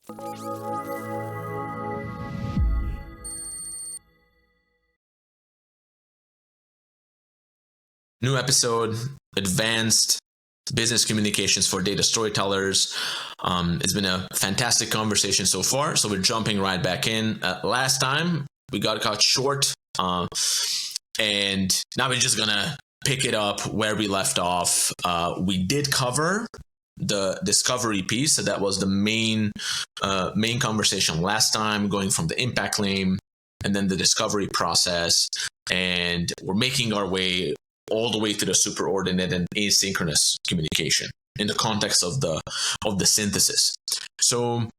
New episode, advanced business communications for data storytellers. It's been a fantastic conversation so far. So we're jumping right back in. Last time we got cut short, and now we're just gonna pick it up where we left off. We did cover the discovery piece, so that was the main conversation last time, going from the impact claim and then the discovery process, and we're making our way all the way to the superordinate and asynchronous communication in the context of the synthesis. So,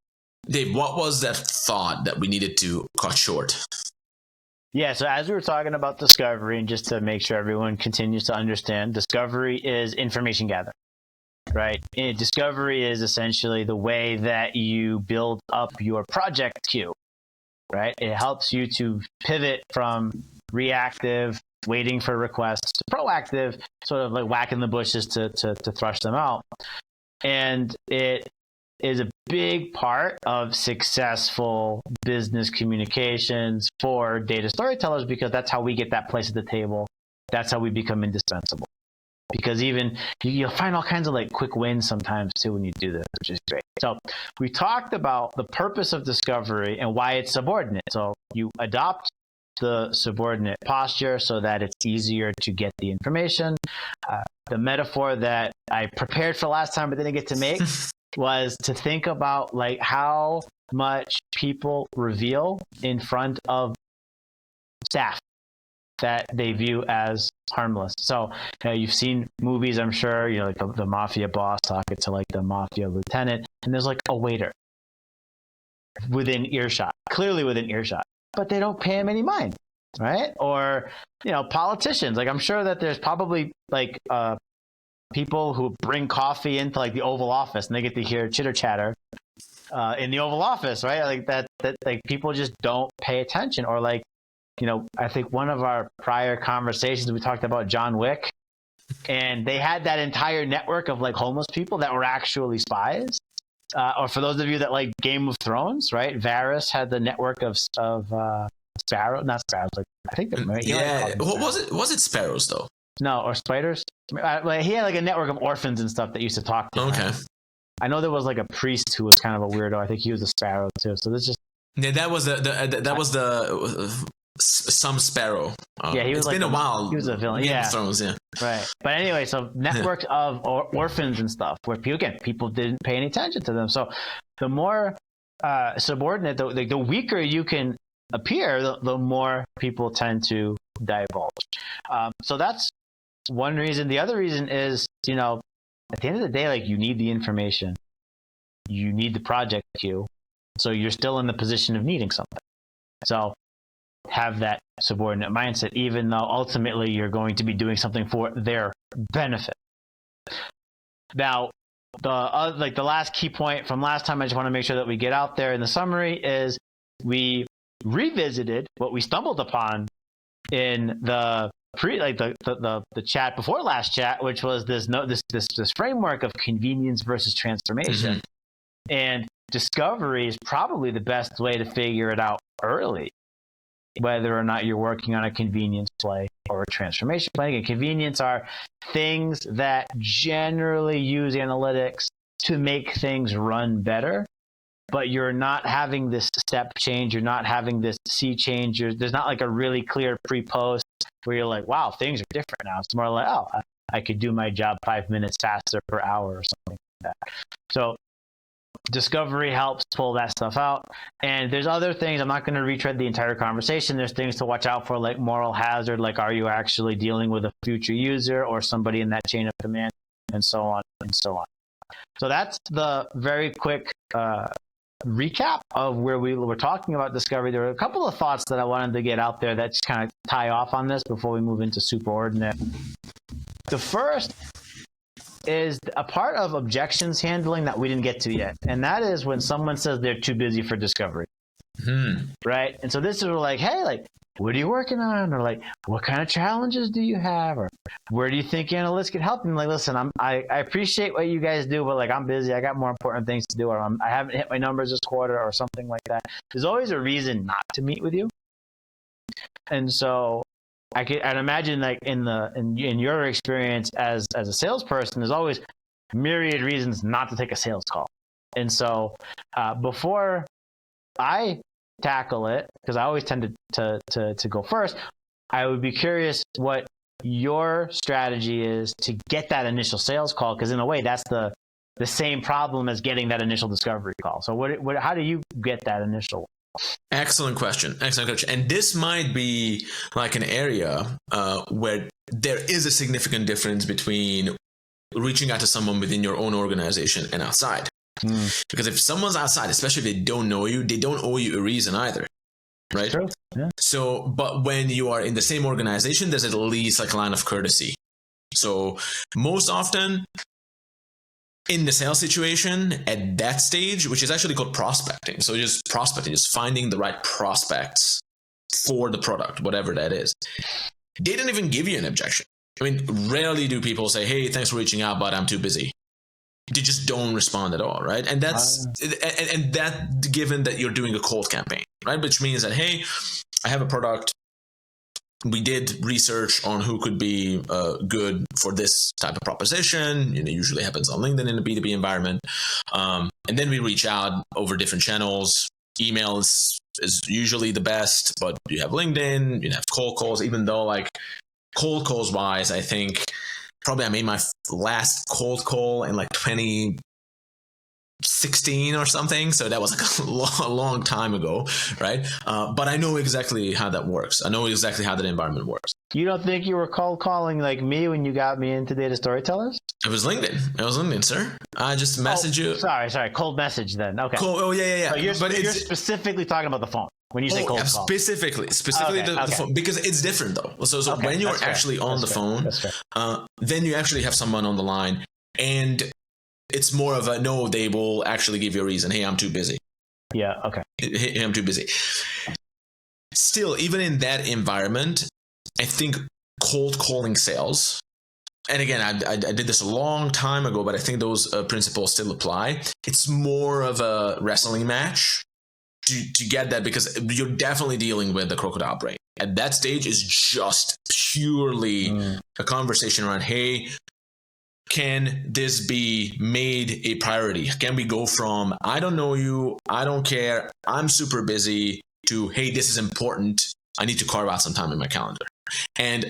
Dave, what was that thought that we needed to cut short? Yeah, so as we were talking about discovery, and just to make sure everyone continues to understand, discovery is information gathering, right? And discovery is essentially the way that you build up your project queue, right? It helps you to pivot from reactive, waiting for requests, to proactive, sort of like whacking the bushes to thrush them out. And it is a big part of successful business communications for data storytellers, because that's how we get that place at the table. That's how we become indispensable. Because even you'll find all kinds of like quick wins sometimes too when you do this, which is great. So we talked about the purpose of discovery and why it's subordinate. So you adopt the subordinate posture so that it's easier to get the information. The metaphor that I prepared for last time but didn't get to make was to think about like how much people reveal in front of staff that they view as harmless. So you've seen movies, I'm sure, like the mafia boss talking to like the mafia lieutenant, and there's like a waiter within earshot, clearly within earshot, but they don't pay him any mind, right? Or, politicians. Like I'm sure that there's probably like people who bring coffee into like the Oval Office and they get to hear chitter chatter in the Oval Office, right? Like that like people just don't pay attention. Or like, I think one of our prior conversations, we talked about John Wick, and they had that entire network of like homeless people that were actually spies. Or for those of you that like Game of Thrones, right? Varys had the network of sparrow, not sparrows. Like I think what was it? Was it sparrows though? No, or spiders. He had like a network of orphans and stuff that used to talk to him. Okay. I know there was like a priest who was kind of a weirdo. I think he was a sparrow too. So this just that was the some sparrow. Yeah, he was. It's like been a while. He was a villain. Game of Thrones, yeah. Right. But anyway, so networks of orphans and stuff where people didn't pay any attention to them. So the more subordinate, the weaker you can appear, the more people tend to divulge. So that's one reason. The other reason is, at the end of the day, like you need the information, you need the project queue, so you're still in the position of needing something. So have that subordinate mindset, even though ultimately you're going to be doing something for their benefit. Now, the last key point from last time, I just want to make sure that we get out there in the summary, is we revisited what we stumbled upon in the chat before last chat, which was this framework of convenience versus transformation. Mm-hmm. And discovery is probably the best way to figure it out early, whether or not you're working on a convenience play or a transformation play. Again, convenience are things that generally use analytics to make things run better, but you're not having this step change. You're not having this sea change. There's not like a really clear pre-post where you're like, wow, things are different now. It's more like, oh, I could do my job 5 minutes faster per hour or something like that. So discovery helps pull that stuff out. And there's other things. I'm not going to retread the entire conversation. There's things to watch out for, like moral hazard, like are you actually dealing with a future user or somebody in that chain of command, and so on and so on. So that's the very quick recap of where we were talking about discovery. There were a couple of thoughts that I wanted to get out there that just kind of tie off on this before we move into superordinate. The first is a part of objections handling that we didn't get to yet. And that is when someone says they're too busy for discovery. right? And so this is like, hey, like, what are you working on? Or like, what kind of challenges do you have? Or where do you think analytics can help? And like, listen, I appreciate what you guys do, but like, I'm busy. I got more important things to do, or I haven't hit my numbers this quarter, or something like that. There's always a reason not to meet with you. And so I'd imagine, like, in your experience as a salesperson, there's always myriad reasons not to take a sales call. And so before I tackle it, because I always tend to go first, I would be curious what your strategy is to get that initial sales call, because in a way that's the same problem as getting that initial discovery call. So how do you get that initial? Excellent question. And this might be like an area where there is a significant difference between reaching out to someone within your own organization and outside. Because if someone's outside, especially if they don't know you, they don't owe you a reason either. Right? True. Yeah. So, but when you are in the same organization, there's at least like a line of courtesy. So most often in the sales situation at that stage, which is actually called prospecting. So just prospecting, just finding the right prospects for the product, whatever that is. They don't even give you an objection. I mean, rarely do people say, hey, thanks for reaching out, but I'm too busy. They just don't respond at all, right? And that's and that given that you're doing a cold campaign, right? Which means that, hey, I have a product. We did research on who could be good for this type of proposition. You know, usually happens on LinkedIn in a B2B environment. And then we reach out over different channels. Email is usually the best, but you have LinkedIn, you have cold calls, even though like cold calls wise, I think probably I made my last cold call in like 2016 or something. So that was like a long time ago, right? But I know exactly how that works. I know exactly how that environment works. You don't think you were cold calling like me when you got me into Data Storytellers? It was LinkedIn, sir. I just messaged you. Sorry. Cold message then. Okay. Cool. Yeah. So you're specifically talking about the phone. When you say cold call. Specifically the phone, because it's different though. So when you're actually on the phone, then you actually have someone on the line, and it's more of a no, they will actually give you a reason. Hey, I'm too busy. Yeah, okay. Hey, I'm too busy. Still, even in that environment, I think cold calling sales, and again, I did this a long time ago, but I think those principles still apply. It's more of a wrestling match. To get that, because you're definitely dealing with the crocodile brain. At that stage is just purely a conversation around, hey, can this be made a priority? Can we go from, I don't know you, I don't care, I'm super busy, to, hey, this is important, I need to carve out some time in my calendar. And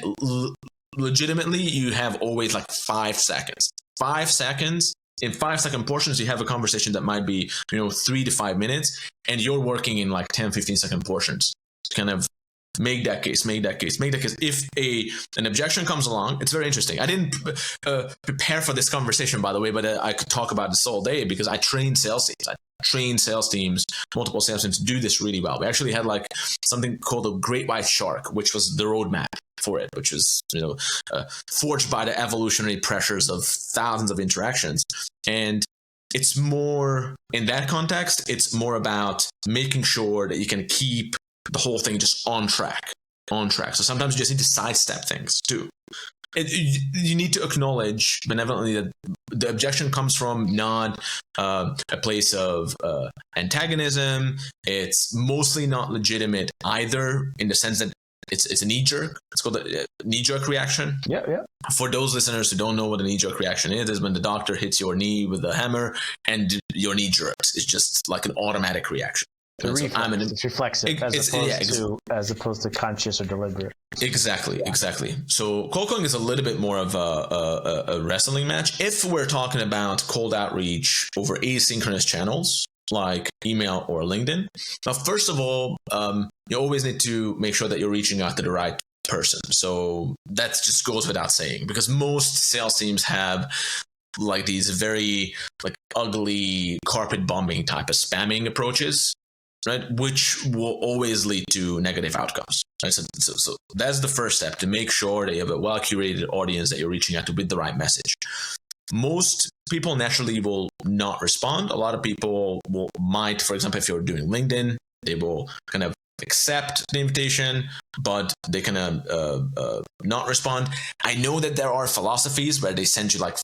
legitimately, you have always like 5 seconds. 5 seconds. In 5-second portions, you have a conversation that might be, 3 to 5 minutes, and you're working in like 10-15-second portions to kind of make that case. If an objection comes along, it's very interesting. I didn't prepare for this conversation, by the way, but I could talk about this all day because I trained sales teams. Multiple sales teams to do this really well. We actually had like something called a great white shark, which was the roadmap for it, which was forged by the evolutionary pressures of thousands of interactions. And it's more, in that context, it's more about making sure that you can keep the whole thing just on track. So sometimes you just need to sidestep things too. You need to acknowledge benevolently that the objection comes from not a place of antagonism. It's mostly not legitimate either, in the sense that it's a knee-jerk. It's called a knee-jerk reaction. Yeah. For those listeners who don't know what a knee-jerk reaction is when the doctor hits your knee with a hammer and your knee jerks. It's just like an automatic reaction. It's reflexive as opposed to conscious or deliberate. Exactly. So cold calling is a little bit more of a wrestling match. If we're talking about cold outreach over asynchronous channels like email or LinkedIn, now first of all, you always need to make sure that you're reaching out to the right person. So that just goes without saying, because most sales teams have like these very like ugly carpet bombing type of spamming approaches, right? Which will always lead to negative outcomes. Right? So that's the first step, to make sure that you have a well-curated audience that you're reaching out to with the right message. Most people naturally will not respond. A lot of people might, for example, if you're doing LinkedIn, They will kind of accept the invitation, but they kind of not respond. I know that there are philosophies where they send you like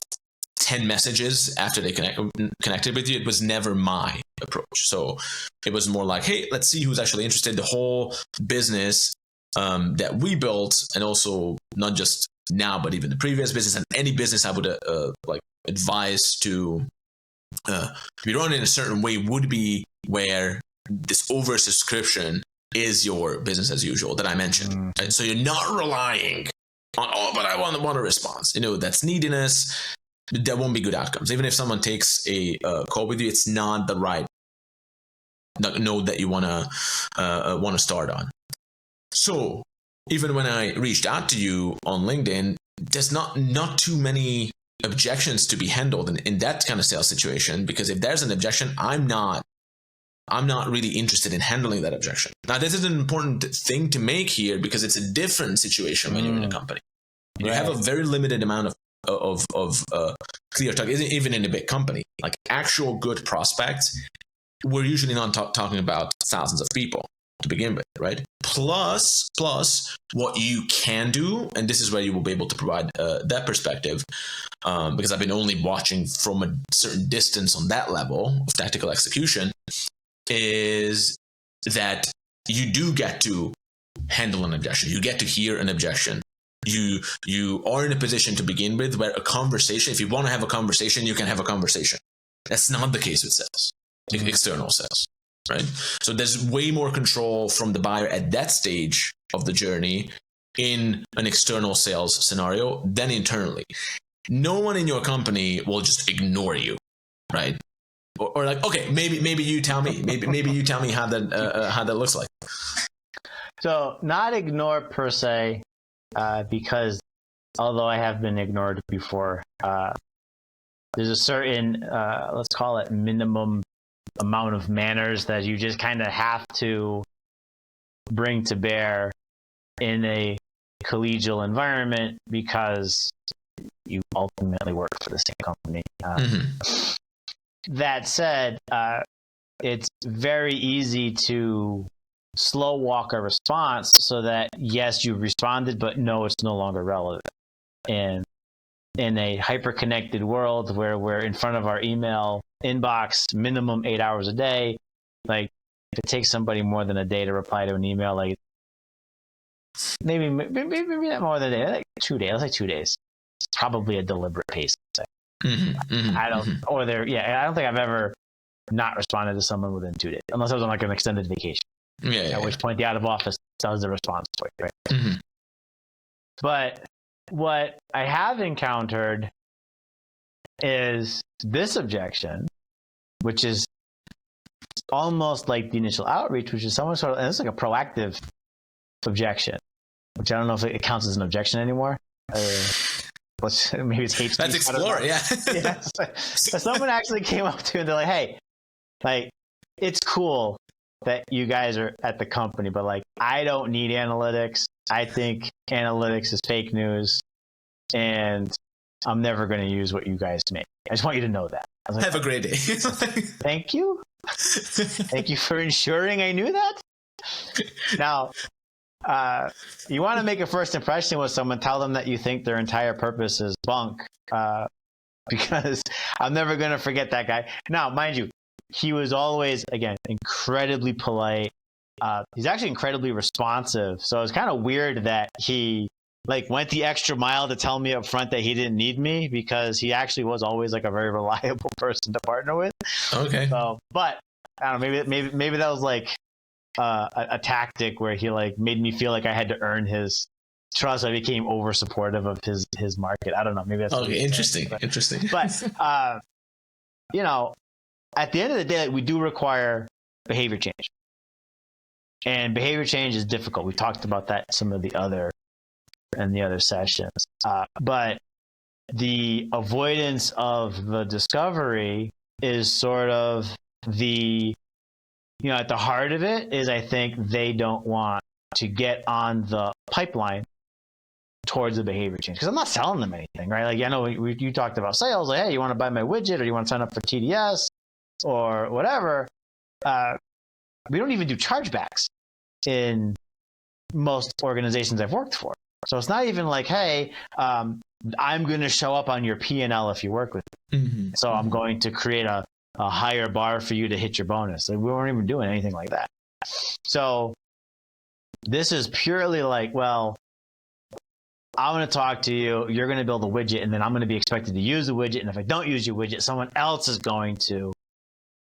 10 messages after they connected with you. It was never my approach. So it was more like, hey, let's see who's actually interested. The whole business that we built, and also not just now, but even the previous business and any business I would like advise to be run in a certain way would be where this oversubscription is your business as usual that I mentioned. Right? So you're not relying on, oh, but I want a response. That's neediness. There won't be good outcomes. Even if someone takes a call with you, it's not the right node that you want to start on. So even when I reached out to you on LinkedIn, there's not too many objections to be handled in that kind of sales situation, because if there's an objection, I'm not really interested in handling that objection. Now, this is an important thing to make here, because it's a different situation when you're in a company. Right. You have a very limited amount of clear talk, even in a big company. Like actual good prospects, we're usually not talking about thousands of people to begin with, right? Plus what you can do, and this is where you will be able to provide that perspective, because I've been only watching from a certain distance on that level of tactical execution, is that you do get to handle an objection. You get to hear an objection. You are in a position to begin with where a conversation, if you want to have a conversation, you can have a conversation. That's not the case with sales, external sales, right? So there's way more control from the buyer at that stage of the journey in an external sales scenario than internally. No one in your company will just ignore you, right? Or like, okay, maybe you tell me, maybe you tell me how that looks like. So not ignore per se, because although I have been ignored before, there's a certain, let's call it minimum amount of manners that you just kind of have to bring to bear in a collegial environment, because you ultimately work for the same company. That said, it's very easy to slow walk a response so that, yes, you responded, but no, it's no longer relevant. And in a hyper-connected world where we're in front of our email inbox minimum 8 hours a day, like if it takes somebody more than a day to reply to an email, like maybe not more than a day, like 2 days, let's say 2 days. It's probably a deliberate pace. I don't think I've ever not responded to someone within 2 days, unless I was on like an extended vacation. At which point the out of office does the response for you, right? But what I have encountered is this objection, which is almost like the initial outreach, which is someone sort of, and it's like a proactive objection, which I don't know if it counts as an objection anymore. Maybe it's hate speech. Let's explore it, yeah. So someone actually came up to me and they're like, hey, like, it's cool that you guys are at the company, but like, I don't need analytics. I think analytics is fake news, and I'm never going to use what you guys make. I just want you to know that. I was like, have a great day. Thank you. Thank you for ensuring I knew that. Now, you want to make a first impression with someone, tell them that you think their entire purpose is bunk, because I'm never going to forget that guy. Now, mind you, he was always, again, incredibly polite. He's actually incredibly responsive. So it was kind of weird that he like went the extra mile to tell me up front that he didn't need me, because he actually was always like a very reliable person to partner with. Okay. So, but I don't know, maybe that was like a tactic where he like made me feel like I had to earn his trust. I became over supportive of his market. I don't know. Maybe that's okay. Interesting. But at the end of the day, we do require behavior change, and behavior change is difficult. We talked about that in some of the other sessions. But the avoidance of the discovery is sort of the, at the heart of it is, I think they don't want to get on the pipeline towards a behavior change, because I'm not selling them anything, right? Like, I know you talked about sales, like, hey, you want to buy my widget, or you want to sign up for TDS or whatever. we don't even do chargebacks in most organizations I've worked for. So it's not even like, hey, I'm going to show up on your P&L if you work with me. Mm-hmm. So I'm going to create a higher bar for you to hit your bonus. Like, we weren't even doing anything like that. So this is purely like, well, I'm going to talk to you. You're going to build a widget, and then I'm going to be expected to use the widget. And if I don't use your widget, someone else is going to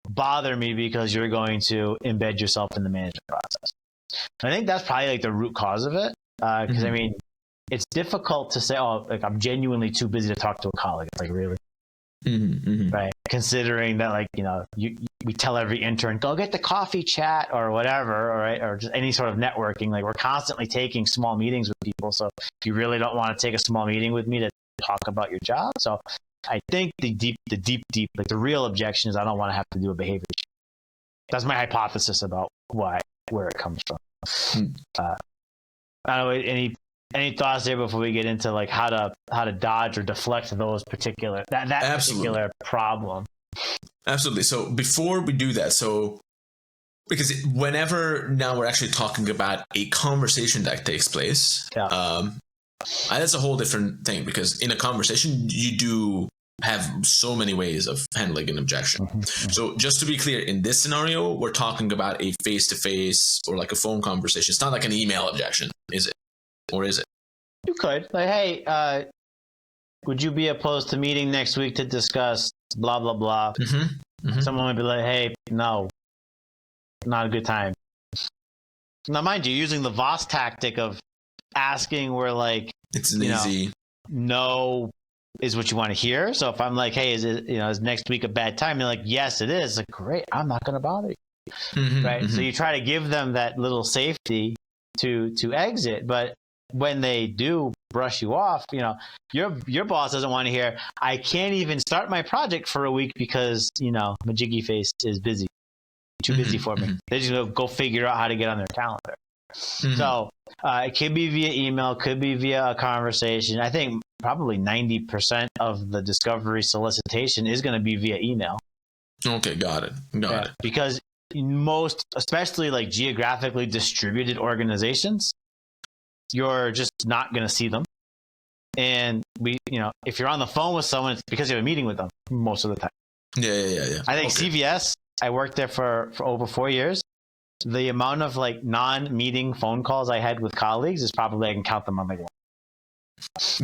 bother me because you're going to embed yourself in the management process. I think that's probably like the root cause of it. Because I mean, it's difficult to say, oh, like I'm genuinely too busy to talk to a colleague. It's like, really? Right? Considering that, like, you know, we tell every intern, go get the coffee chat or whatever, all right? Or just any sort of networking. Like, we're constantly taking small meetings with people. So you really don't want to take a small meeting with me to talk about your job. So I think the deep, like the real objection is I don't want to have to do a behavior change. That's my hypothesis about where it comes from. I don't know, any thoughts there before we get into like how to dodge or deflect those particular that particular problem? Absolutely. So before we do that, because whenever now we're actually talking about a conversation that takes place, that's a whole different thing, because in a conversation you do have so many ways of handling an objection. So just to be clear, in this scenario, we're talking about a face-to-face or like a phone conversation. It's not like an email objection, is it? Or is it? You could. Like, hey, would you be opposed to meeting next week to discuss blah, blah, blah? Someone might be like, hey, no, not a good time. Now, mind you, using the Voss tactic of asking where, like, it's an easy no is what you want to hear. So if I'm like, hey, is next week a bad time? You're like, yes, it is. Like, great, I'm not going to bother you. Right? So you try to give them that little safety to exit, but when they do brush you off, your boss doesn't want to hear, I can't even start my project for a week because, my jiggy face is busy. Too busy for me. They just go figure out how to get on their calendar. So it could be via email, could be via a conversation. I think probably 90% of the discovery solicitation is going to be via email. Okay, got it. Got it. Because most, especially like geographically distributed organizations, you're just not going to see them. And if you're on the phone with someone, it's because you have a meeting with them most of the time. Yeah. I think CVS, I worked there for over 4 years. The amount of like non-meeting phone calls I had with colleagues is probably, I can count them on my one.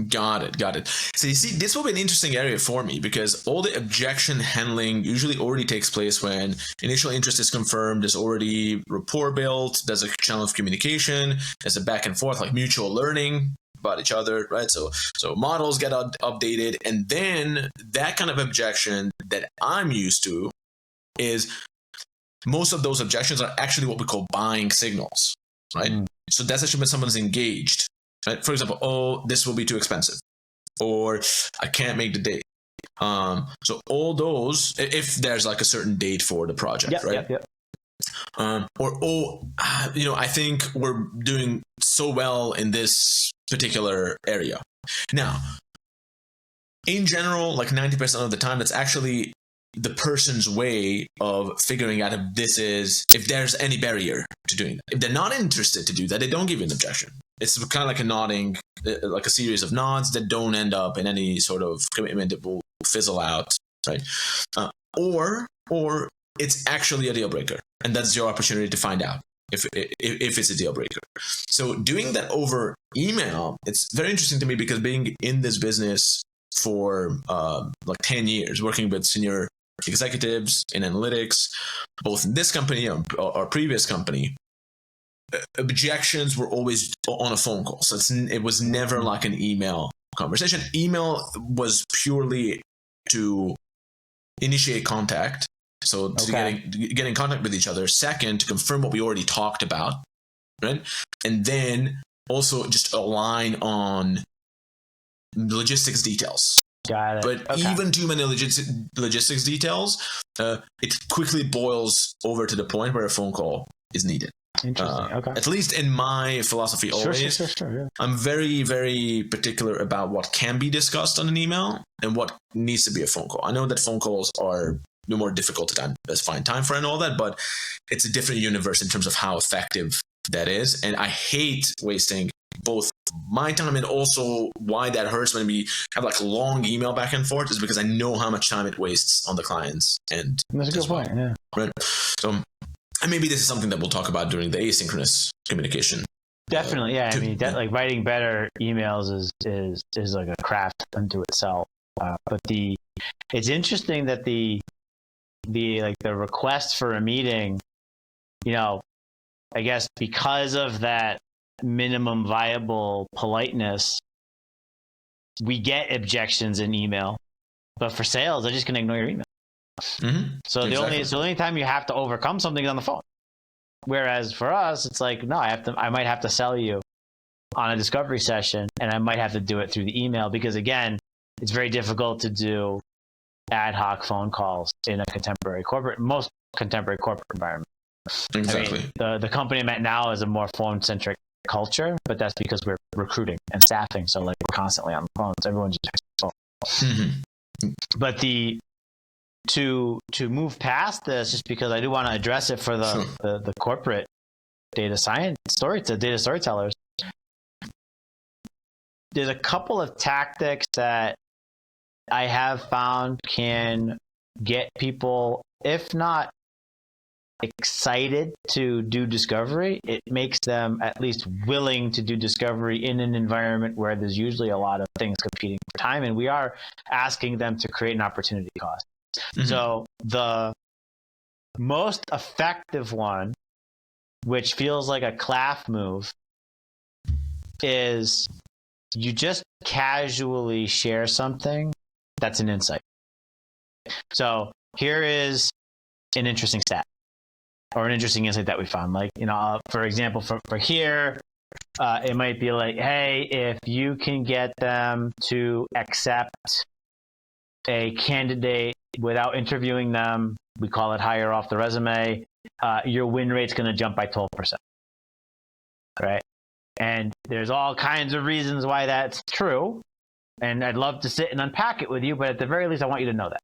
Got it. So you see, this will be an interesting area for me, because all the objection handling usually already takes place when initial interest is confirmed, there's already rapport built, there's a channel of communication, there's a back and forth, like mutual learning about each other, right? So models get updated, and then that kind of objection that I'm used to is most of those objections are actually what we call buying signals, right? So that's actually when someone's engaged. Right? For example, oh, this will be too expensive, or I can't make the date. So all those, if there's like a certain date for the project, right? Yep. I think we're doing so well in this particular area. Now, in general, like 90% of the time, that's actually the person's way of figuring out if there's any barrier to doing that. If they're not interested to do that, they don't give you an objection. It's kind of like a nodding, like a series of nods that don't end up in any sort of commitment that will fizzle out, right? Or it's actually a deal breaker, and that's your opportunity to find out if it's a deal breaker. So doing that over email, it's very interesting to me, because being in this business for like 10 years, working with senior executives in analytics, both in this company or our previous company, objections were always on a phone call. So it was never like an email conversation. Email was purely to initiate contact. So to get in contact with each other. Second, to confirm what we already talked about, right? And then also just align on logistics details. Got it. But even too many logistics details, it quickly boils over to the point where a phone call is needed. Interesting. At least in my philosophy, always. Sure, yeah. I'm very, very particular about what can be discussed on an email and what needs to be a phone call. I know that phone calls are more difficult to find time for and all that, but it's a different universe in terms of how effective that is. And I hate wasting both my time and also why that hurts when we have like long email back and forth is because I know how much time it wastes on the clients. And that's a good point. Yeah. Right. So, and maybe this is something that we'll talk about during the asynchronous communication. Definitely. Yeah. I mean, like writing better emails is like a craft unto itself. But it's interesting that the request for a meeting, I guess because of that minimum viable politeness, we get objections in email, but for sales, they're just going to ignore your email. Mm-hmm. So the only time you have to overcome something is on the phone. Whereas for us, it's like, no, I might have to sell you on a discovery session, and I might have to do it through the email because again, it's very difficult to do ad hoc phone calls in most contemporary corporate environment. Exactly. I mean, the company I'm at now is a more phone-centric culture, but that's because we're recruiting and staffing. So like we're constantly on the phones. Everyone's just phone. Mm-hmm. But to move past this, just because I do want to address it for the corporate data storytellers. There's a couple of tactics that I have found can get people, if not excited to do discovery, it makes them at least willing to do discovery in an environment where there's usually a lot of things competing for time, and we are asking them to create an opportunity cost. Mm-hmm. So the most effective one, which feels like a claff move, is you just casually share something that's an insight. So here is an interesting stat or an interesting insight that we found. Like, for example, for here, it might be like, hey, if you can get them to accept a candidate without interviewing them, we call it hire off the resume, your win rate's going to jump by 12%. Right? And there's all kinds of reasons why that's true. And I'd love to sit and unpack it with you, but at the very least, I want you to know that.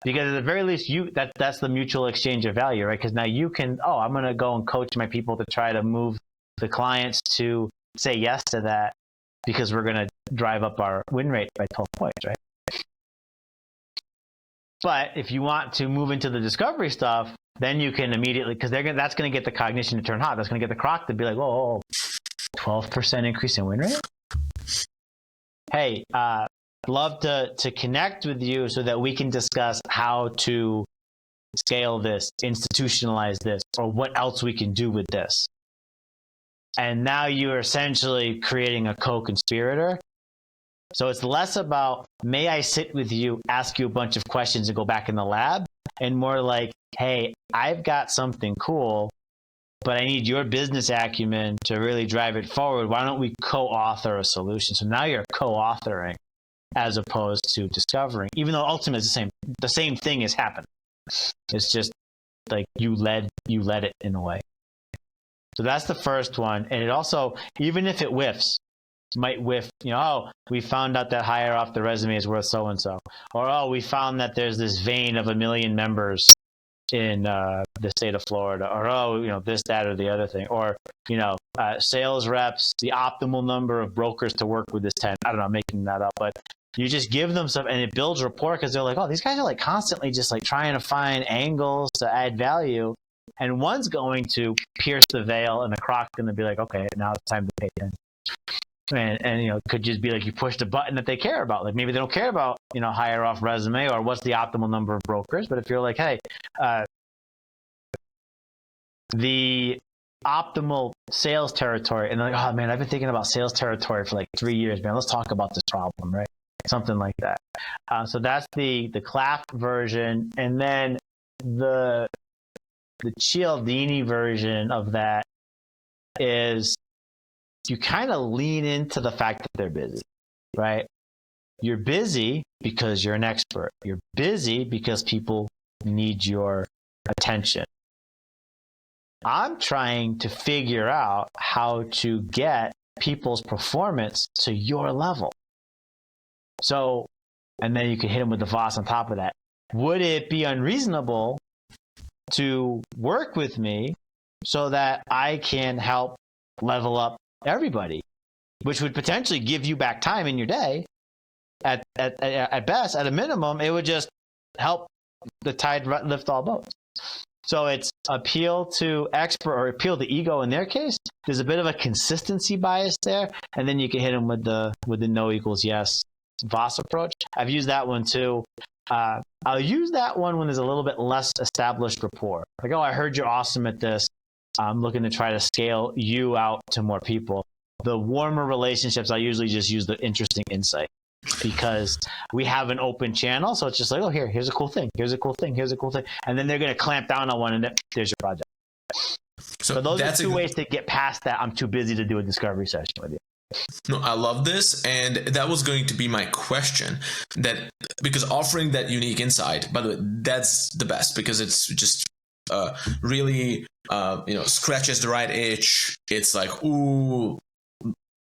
Because at the very least, that's the mutual exchange of value, right? Because now you can, I'm going to go and coach my people to try to move the clients to say yes to that because we're going to drive up our win rate by 12 points, right? But if you want to move into the discovery stuff, then you can immediately, because that's going to get the cognition to turn hot. That's going to get the croc to be like, 12% increase in win rate? Hey, love to connect with you so that we can discuss how to scale this, institutionalize this, or what else we can do with this. And now you're essentially creating a co-conspirator. So it's less about, may I sit with you, ask you a bunch of questions and go back in the lab, and more like, hey, I've got something cool, but I need your business acumen to really drive it forward. Why don't we co-author a solution? So now you're co-authoring as opposed to discovering, even though ultimately it's the same thing has happened. It's just like you led it in a way. So that's the first one. And it also, even if it whiffs, might whiff, we found out that hire off the resume is worth so-and-so. Or, we found that there's this vein of 1 million members in the state of Florida. Or, this, that, or the other thing. Or, sales reps, the optimal number of brokers to work with is 10. I don't know, I'm making that up. But you just give them stuff and it builds rapport because they're like, these guys are like constantly just like trying to find angles to add value. And one's going to pierce the veil and the croc's going to be like, okay, now it's time to pay attention. And it could just be like you pushed a button that they care about. Like maybe they don't care about, hire off resume or what's the optimal number of brokers. But if you're like, hey, the optimal sales territory, and they're like, oh man, I've been thinking about sales territory for like 3 years, man. Let's talk about this problem, right? Something like that. So that's the clap version. And then the Cialdini version of that is you kind of lean into the fact that they're busy, right? You're busy because you're an expert. You're busy because people need your attention. I'm trying to figure out how to get people's performance to your level. So, and then you can hit them with the Voss on top of that. would it be unreasonable to work with me so that I can help level up everybody, which would potentially give you back time in your day. At best, at a minimum, it would just help the tide lift all boats. So it's appeal to expert or appeal to ego in their case. There's a bit of a consistency bias there, and then you can hit them with the no equals yes Voss approach. I've used that one too. I'll use that one when there's a little bit less established rapport. Like, oh, I heard you're awesome at this. I'm looking to try to scale you out to more people. The warmer relationships, I usually just use the interesting insight because we have an open channel. So it's just like, oh, here's a cool thing. Here's a cool thing. Here's a cool thing. And then they're going to clamp down on one and there's your project. So those are two ways to get past that. I'm too busy to do a discovery session with you. No, I love this. And that was going to be my question, that because offering that unique insight, by the way, that's the best because it's just really, scratches the right itch. It's like, ooh,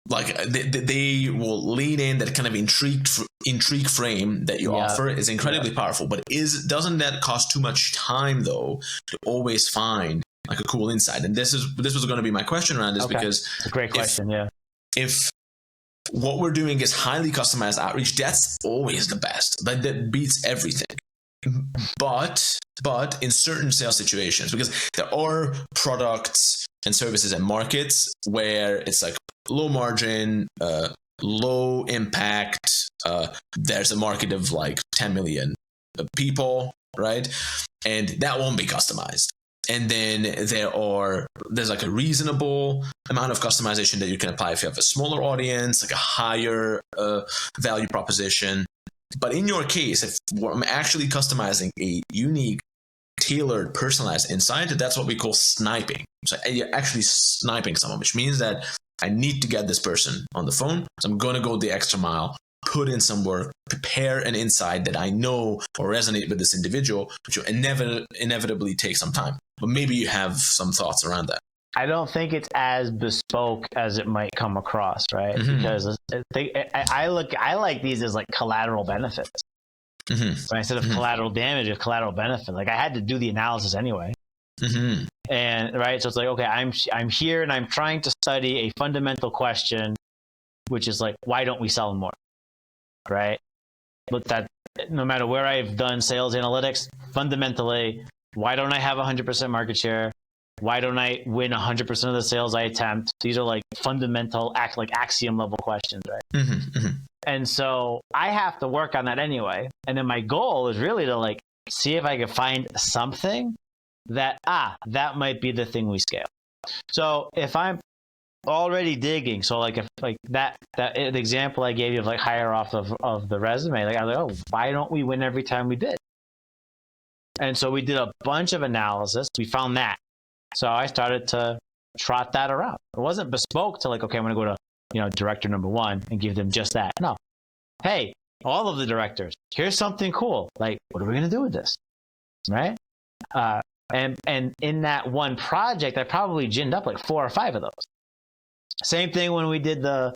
like they will lean in. That kind of intrigue frame that you offer is incredibly powerful. But doesn't that cost too much time though to always find like a cool insight? And this was going to be my question around this because it's a great question. If what we're doing is highly customized outreach, that's always the best. Like that beats everything. But in certain sales situations, because there are products and services and markets where it's like low margin, low impact. There's a market of like 10 million people, right? And that won't be customized. And then there's like a reasonable amount of customization that you can apply if you have a smaller audience, like a higher value proposition. But in your case, if I'm actually customizing a unique, tailored, personalized insight, that's what we call sniping. So you're actually sniping someone, which means that I need to get this person on the phone. So I'm going to go the extra mile, put in some work, prepare an insight that I know will resonate with this individual, which will inevitably take some time. But maybe you have some thoughts around that. I don't think it's as bespoke as it might come across, right? Mm-hmm. Because I like these as like collateral benefits. Mm-hmm. So instead of collateral damage, it's collateral benefit. Like I had to do the analysis anyway. Mm-hmm. And right, so it's like, okay, I'm here and I'm trying to study a fundamental question, which is like, why don't we sell more? Right? But that no matter where I've done sales analytics, fundamentally, why don't I have 100% market share? Why don't I win 100% of the sales I attempt? These are like fundamental, like axiom level questions, right? Mm-hmm, mm-hmm. And so I have to work on that anyway. And then my goal is really to like see if I can find something that might be the thing we scale. So if I'm already digging, so like if like that the example I gave you of like higher off of the resume, like I was like, oh, why don't we win every time we bid? And so we did a bunch of analysis. We found that. So I started to trot that around. It wasn't bespoke to like, okay, I'm going to go to, director number one and give them just that. No. Hey, all of the directors, here's something cool. Like, what are we going to do with this? Right? And in that one project, I probably ginned up like 4 or 5 of those. Same thing when we did the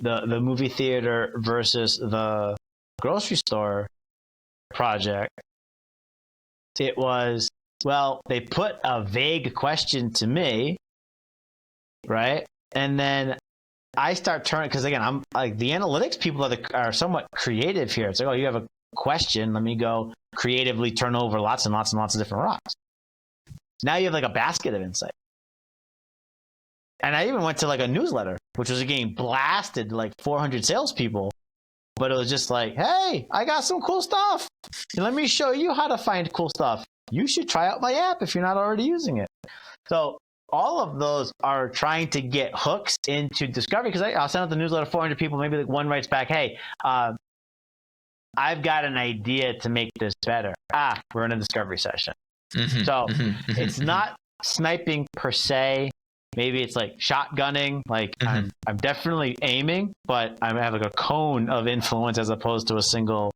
movie theater versus the grocery store project. It was, well, they put a vague question to me, right? And then I start turning, because again, I'm like the analytics people are somewhat creative here. It's like, oh, you have a question. Let me go creatively turn over lots and lots and lots of different rocks. Now you have like a basket of insight. And I even went to like a newsletter, which was getting blasted like 400 salespeople. But it was just like, hey, I got some cool stuff. Let me show you how to find cool stuff. You should try out my app if you're not already using it. So all of those are trying to get hooks into discovery, because I'll send out the newsletter to 400 people. Maybe like one writes back, hey, I've got an idea to make this better. We're in a discovery session. Mm-hmm, so it's not sniping per se. Maybe it's like shotgunning. Like I'm definitely aiming, but I have like a cone of influence as opposed to a single,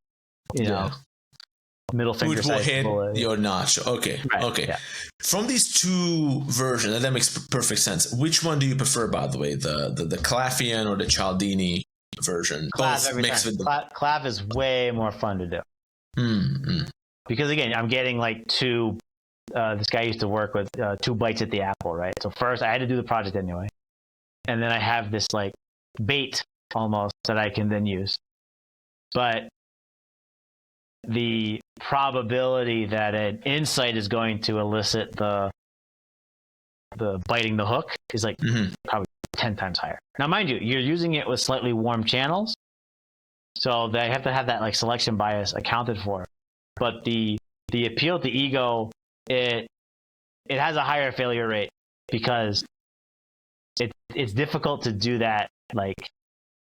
middle finger. Which will hit your notch. Okay. Right. Okay. Yeah. From these two versions, that makes perfect sense. Which one do you prefer, by the way? The Claffian or the Cialdini version? Clav every time. Clav is way more fun to do. Because again, I'm getting like two. This guy used to work with 2 bites at the apple, right? So first, I had to do the project anyway, and then I have this like bait almost that I can then use. But the probability that an insight is going to elicit the biting the hook is like probably 10 times higher. Now, mind you, you're using it with slightly warm channels, so they have to have that like selection bias accounted for. But the appeal to ego, it has a higher failure rate because it's difficult to do that like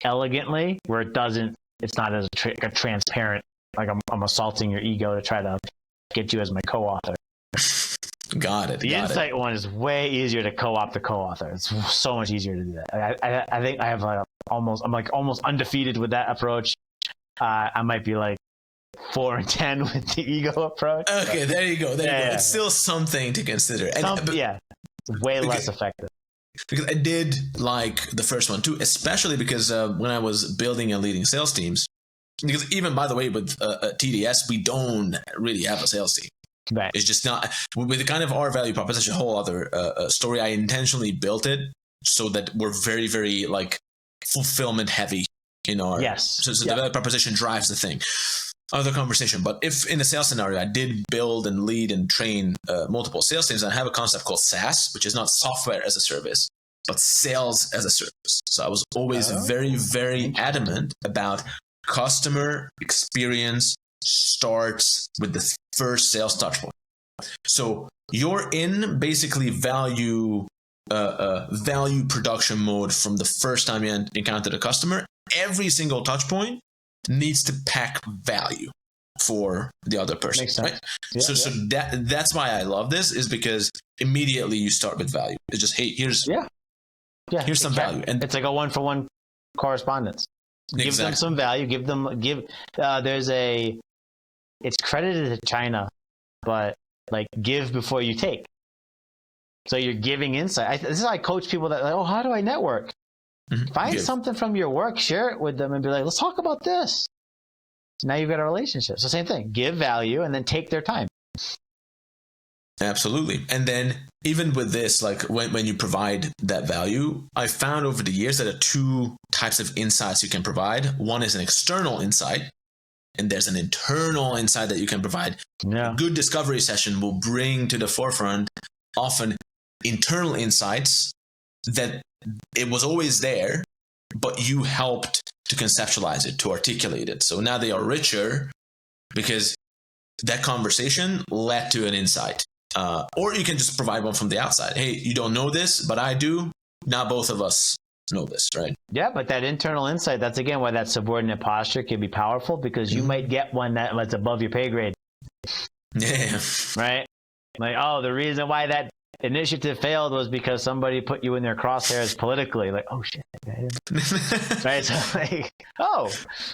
elegantly where it's not as transparent, like I'm assaulting your ego to try to get you as my co-author. Got it. The insight one is way easier to co-opt the co-author. It's so much easier to do that. I think I have I'm almost undefeated with that approach. I might be like 4-10 with the ego approach. Okay, there you go. It's still something to consider. It's way less effective. Because I did like the first one too, especially because when I was building and leading sales teams, because even by the way, with TDS, we don't really have a sales team. Right. It's just not with the kind of our value proposition, a whole other story. I intentionally built it so that we're very, very like fulfillment heavy in our. Yes. So the value proposition drives the thing. Other conversation. But if in a sales scenario, I did build and lead and train multiple sales teams, I have a concept called SaaS, which is not software as a service, but sales as a service. So I was always very, very adamant about customer experience starts with the first sales touch point. So you're in basically value production mode from the first time you encounter the customer. Every single touch point needs to pack value for the other person. Makes sense. Right? Yeah, so that's why I love this, is because immediately you start with value. It's just, hey, here's some value, and it's like a 1-for-1 correspondence. Give them some value. It's credited to China, but like give before you take. So you're giving insight. This is how I coach people that like, how do I network? Find something from your work, share it with them, and be like, let's talk about this. Now you've got a relationship. So same thing, give value and then take their time. Absolutely. And then even with this, like when you provide that value, I found over the years that there are 2 types of insights you can provide. One is an external insight, and there's an internal insight that you can provide. Yeah. A good discovery session will bring to the forefront often internal insights that it was always there, but you helped to conceptualize it, to articulate it. So now they are richer because that conversation led to an insight. Or you can just provide one from the outside. Hey, you don't know this, but I do. Now both of us know this, right? Yeah, but that internal insight, that's again why that subordinate posture can be powerful, because you might get one that's above your pay grade. Yeah. Right? Like, the reason why that initiative failed was because somebody put you in their crosshairs politically. Like, oh shit. Right? So like,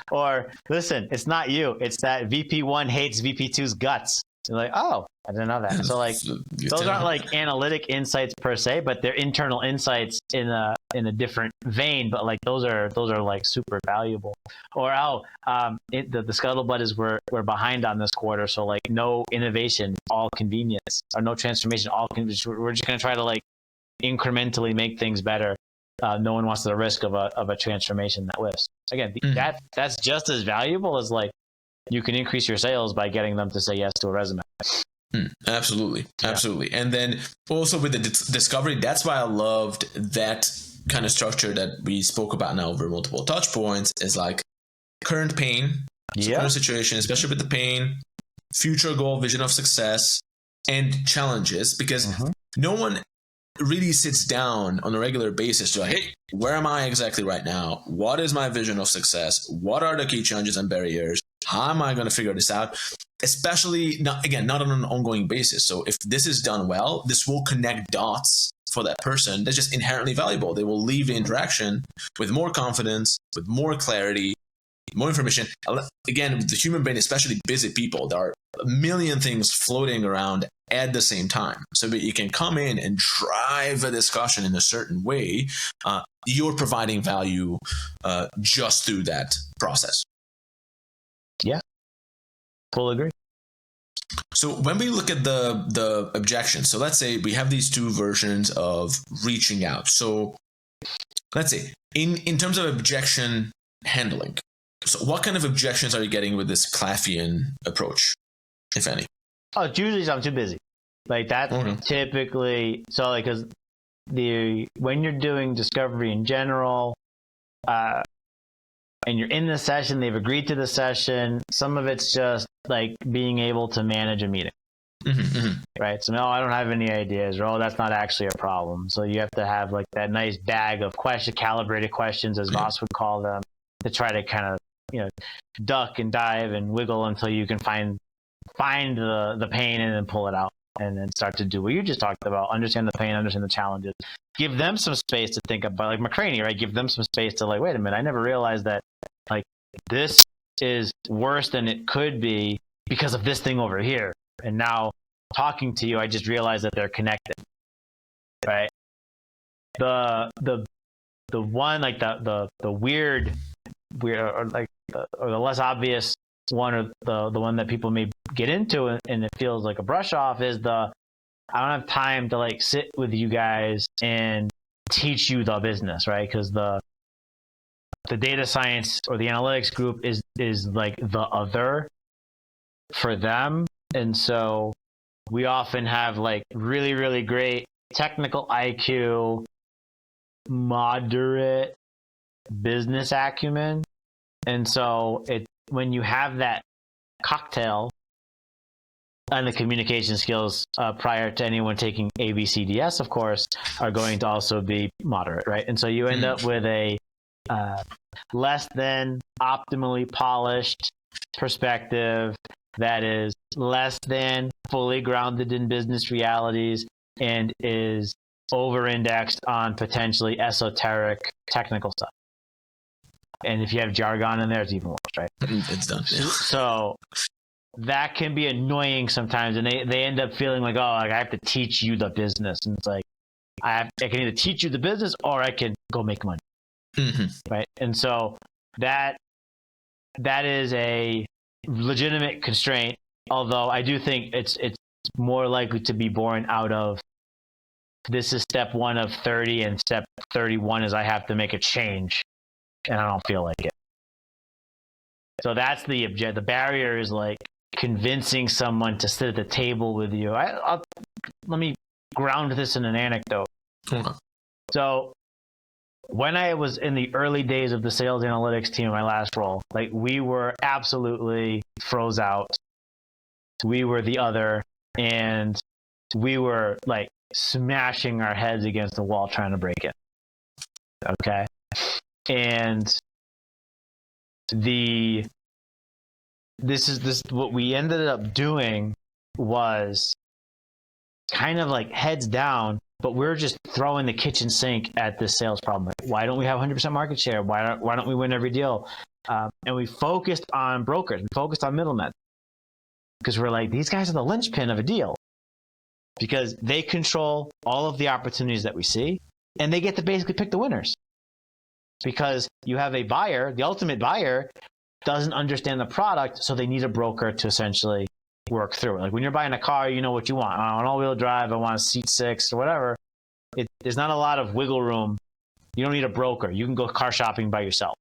or listen, it's not you. It's that VP1 hates VP2's guts. You're like, I didn't know that. So like, those aren't like analytic insights per se, but they're internal insights in a different vein. But like, those are like super valuable. Or the scuttlebutt is we're behind on this quarter, so like no innovation, all convenience, or no transformation, all convenience. We're just gonna try to like incrementally make things better. No one wants the risk of a transformation that lifts. Again, that's just as valuable as like, you can increase your sales by getting them to say yes to a resume. Absolutely. And then also with the discovery, that's why I loved that kind of structure that we spoke about now over multiple touch points, is like current pain, current situation, especially with the pain, future goal, vision of success, and challenges, because no one really sits down on a regular basis to like, hey, where am I exactly right now? What is my vision of success? What are the key challenges and barriers? How am I going to figure this out? Especially, not on an ongoing basis. So if this is done well, this will connect dots for that person. That's just inherently valuable. They will leave the interaction with more confidence, with more clarity, more information. Again, with the human brain, especially busy people, there are a million things floating around at the same time. So that you can come in and drive a discussion in a certain way. You're providing value just through that process. Yeah. Full agree. So when we look at the objection, so let's say we have these two versions of reaching out. So let's say in terms of objection handling, so what kind of objections are you getting with this Claffian approach, if any? Oh, it's usually I'm too busy. Like that's typically so like because when you're doing discovery in general, and you're in the session, they've agreed to the session. Some of it's just like being able to manage a meeting, right? So no, I don't have any ideas, or oh, that's not actually a problem. So you have to have like that nice bag of calibrated questions, as Voss would call them, to try to kind of duck and dive and wiggle until you can find the pain and then pull it out and then start to do what you just talked about. Understand the pain, understand the challenges. Give them some space to think about, like McCraney, right? Give them some space to like, wait a minute, I never realized that like this is worse than it could be because of this thing over here. And now talking to you, I just realized that they're connected, right? The one like the weird or like or the less obvious one, or the one that people may get into and it feels like a brush off, is I don't have time to like sit with you guys and teach you the business, right? Because the data science or the analytics group is like the other for them. And so we often have like really, really great technical IQ, moderate business acumen. And so when you have that cocktail, and the communication skills prior to anyone taking ABCDS, of course, are going to also be moderate, right? And so you end up with a less than optimally polished perspective that is less than fully grounded in business realities and is over-indexed on potentially esoteric technical stuff. And if you have jargon in there, it's even worse, right? It's done. Yeah. So that can be annoying sometimes, and they end up feeling like, oh, like I have to teach you the business, and it's like I can either teach you the business or I can go make money, right? And so that is a legitimate constraint. Although I do think it's more likely to be born out of this is step 1 of 30, and step 31 is I have to make a change, and I don't feel like it. So that's the barrier is like convincing someone to sit at the table with you. Let me ground this in an anecdote. So when I was in the early days of the sales analytics team in my last role, like we were absolutely froze out. We were the other, and we were like smashing our heads against the wall trying to break it. Okay. And what we ended up doing was kind of like heads down, but we're just throwing the kitchen sink at this sales problem. Like, why don't we have 100% market share? Why don't we win every deal? And we focused on brokers. We focused on middlemen because we're like, these guys are the linchpin of a deal because they control all of the opportunities that we see, and they get to basically pick the winners because you have a buyer, the ultimate buyer, doesn't understand the product, so they need a broker to essentially work through it. Like when you're buying a car, you know what you want. I want all-wheel drive, I want a seat 6 or whatever. There's not a lot of wiggle room. You don't need a broker. You can go car shopping by yourself.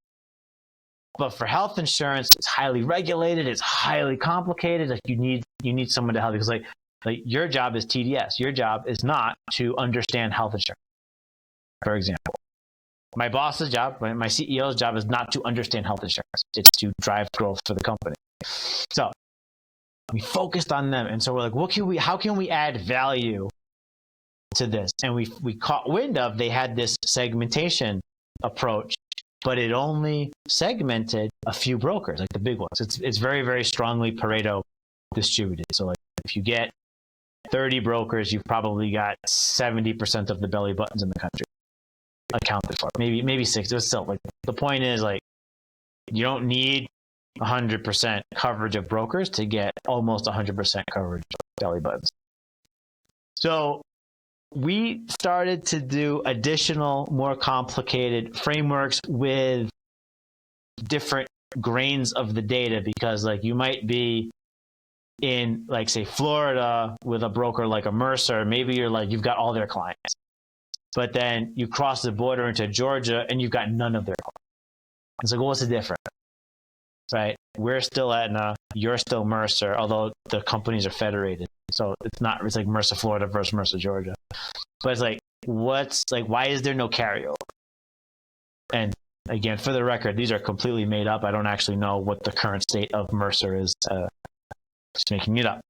But for health insurance, it's highly regulated, it's highly complicated. Like you need someone to help you because like your job is TDS. Your job is not to understand health insurance, for example. My boss's job, my CEO's job is not to understand health insurance. It's to drive growth for the company. So we focused on them. And so we're like, how can we add value to this? And we caught wind of, they had this segmentation approach, but it only segmented a few brokers, like the big ones. It's very, very strongly Pareto distributed. So like if you get 30 brokers, you've probably got 70% of the belly buttons in the country accounted for, maybe 60. But still, like the point is, like you don't need 100% coverage of brokers to get almost 100% coverage of belly buttons. So we started to do additional, more complicated frameworks with different grains of the data because, like, you might be in, like, say, Florida with a broker like a Mercer, maybe you've got all their clients. But then you cross the border into Georgia and you've got none of their clients. It's like, well, what's the difference? Right? We're still Aetna, you're still Mercer, although the companies are federated. So it's like Mercer Florida versus Mercer Georgia. But it's like, why is there no carryover? And again, for the record, these are completely made up. I don't actually know what the current state of Mercer is. Just making it up.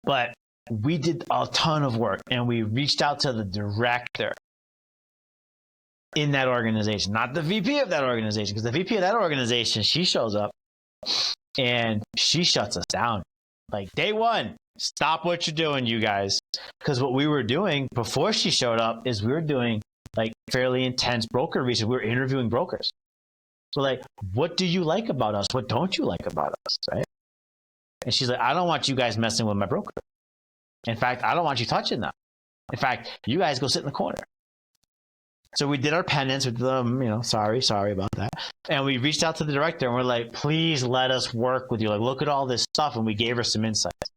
But we did a ton of work, and we reached out to the director in that organization, not the VP of that organization, because the VP of that organization, she shows up and she shuts us down. Like, day one, stop what you're doing, you guys. Because what we were doing before she showed up is we were doing like fairly intense broker research. We were interviewing brokers. So like, what do you like about us? What don't you like about us, right? And she's like, I don't want you guys messing with my broker. In fact, I don't want you touching them. In fact, you guys go sit in the corner. So we did our penance with them, sorry about that. And we reached out to the director and we're like, please let us work with you. Like, look at all this stuff. And we gave her some insights.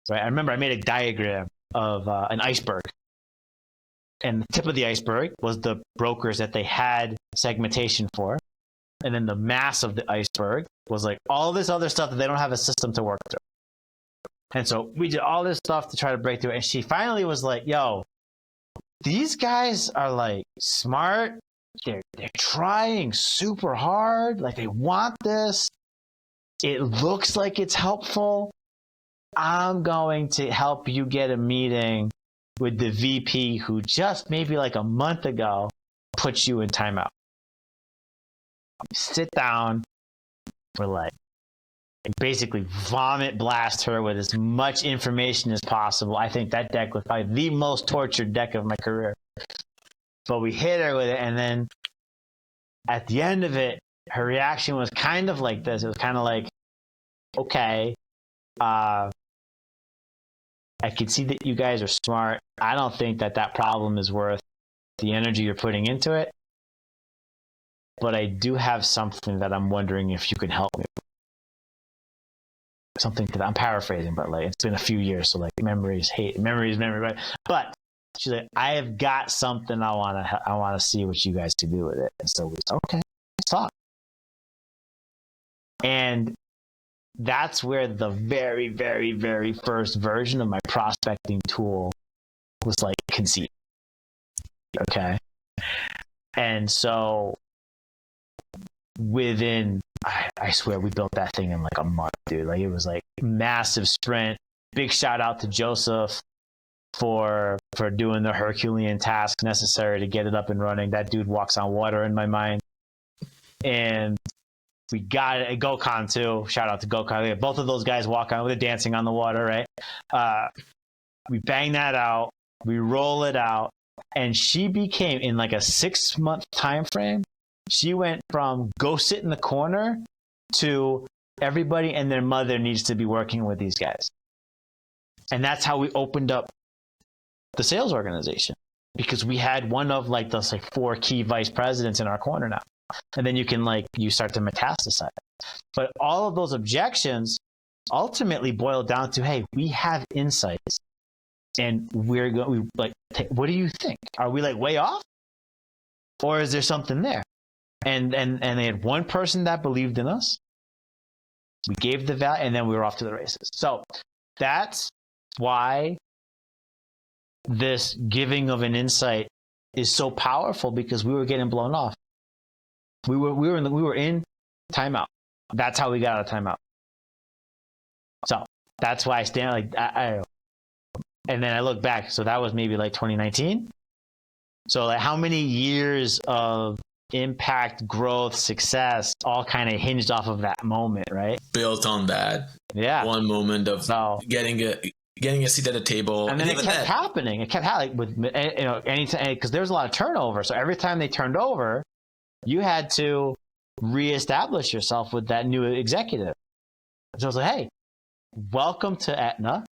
Right? I remember I made a diagram of an iceberg. And the tip of the iceberg was the brokers that they had segmentation for. And then the mass of the iceberg was like all this other stuff that they don't have a system to work through. And so we did all this stuff to try to break through. And she finally was like, yo, these guys are like smart. They're trying super hard. Like, they want this. It looks like it's helpful. I'm going to help you get a meeting with the VP who just maybe like a month ago put you in timeout. Sit down. We're like, basically vomit blast her with as much information as possible. I think that deck was probably the most tortured deck of my career. But we hit her with it, and then at the end of it, her reaction was kind of like this. It was kind of like, okay, I can see that you guys are smart. I don't think that problem is worth the energy you're putting into it. But I do have something that I'm wondering if you can help me with. Something that I'm paraphrasing, but like, it's been a few years, so like memory is memory, right? But she's like, I have got something I want to see what you guys can do with it. And so we said, okay, let's talk. And that's where the very, very, very first version of my prospecting tool was like conceived. Okay. And so within, I swear we built that thing in like a month, dude. Like, it was like massive sprint. Big shout out to Joseph for doing the Herculean task necessary to get it up and running. That dude walks on water in my mind. And we got it at GoCon too. Shout out to GoCon. Both of those guys walk on with the dancing on the water, right? We bang that out. We roll it out. And she became, in like a 6-month time frame, she went from go sit in the corner to everybody and their mother needs to be working with these guys. And that's how we opened up the sales organization, because we had one of like those like 4 key vice presidents in our corner now. And then you start to metastasize. But all of those objections ultimately boil down to, hey, we have insights and what do you think? Are we like way off? Or is there something there? And they had one person that believed in us. We gave the value, and then we were off to the races. So that's why this giving of an insight is so powerful, because we were getting blown off. We were in timeout. That's how we got out of timeout. So that's why I stand like I and then I look back. So that was maybe like 2019. So like, how many years of impact, growth, success, all kind of hinged off of that moment, right? Built on that. Yeah. One moment of getting a seat at the table. And then it kept happening. It kept happening with, anytime, because there was a lot of turnover. So every time they turned over, you had to reestablish yourself with that new executive. So I was like, hey, welcome to Aetna.